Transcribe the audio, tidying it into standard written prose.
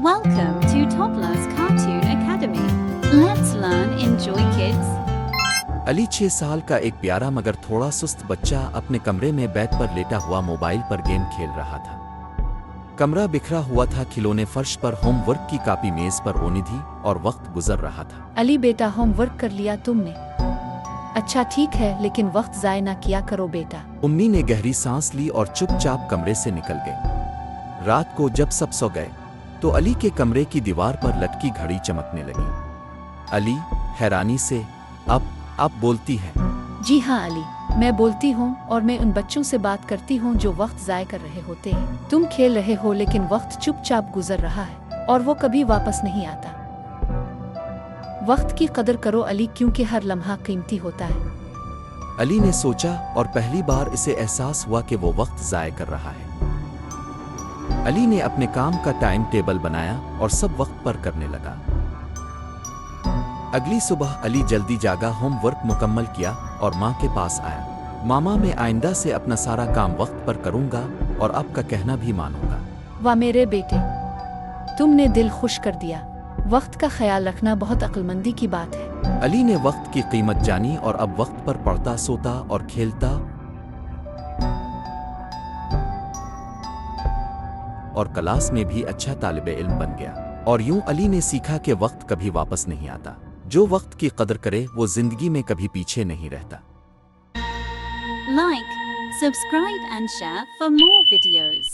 Welcome to Toddler's Cartoon Academy. Let's learn, enjoy kids. Ali 6 साल का एक प्यारा मगर थोड़ा सुस्त बच्चा अपने कमरे में बेड पर लेटा हुआ मोबाइल पर गेम खेल रहा था। कमरा बिखरा हुआ था, खिलौने फर्श पर, होमवर्क की कॉपी मेज पर ओनी थी और वक्त गुजर रहा था। अली बेटा, होमवर्क कर लिया तुमने? अच्छा ठीक है, लेकिन वक्त ज़ाय ना किया करो बेटा। उम्मी ने गहरी सांस ली और चुपचाप कमरे से निकल गई। रात को जब सब सो गए तो अली के कमरे की दीवार पर लटकी घड़ी चमकने लगी। अली हैरानी से, आप बोलती हैं? जी हाँ अली, मैं बोलती हूँ और मैं उन बच्चों से बात करती हूँ जो वक्त ज़ाय कर रहे होते हैं। तुम खेल रहे हो लेकिन वक्त चुपचाप गुजर रहा है और वो कभी वापस नहीं आता। वक्त की कदर करो अली, क्योंकि हर लम्हा कीमती होता है। अली ने सोचा और पहली बार इसे एहसास हुआ कि वो वक्त ज़ाय कर रहा है। अली ने अपने काम का टाइम टेबल बनाया और सब वक्त पर करने लगा। अगली सुबह अली जल्दी जागा, होमवर्क मुकम्मल किया और माँ के पास आया। मामा, मैं आइंदा से अपना सारा काम वक्त पर करूँगा और आपका कहना भी मानूंगा। वाह मेरे बेटे, तुमने दिल खुश कर दिया। वक्त का ख्याल रखना बहुत अक्लमंदी की बात है। अली ने वक्त की कीमत जानी और अब वक्त पर पढ़ता, सोता और खेलता और क्लास में भी अच्छा तालिबे इल्म बन गया। और यूं अली ने सीखा कि वक्त कभी वापस नहीं आता। जो वक्त की कदर करे वो जिंदगी में कभी पीछे नहीं रहता। Like, subscribe and share for more videos.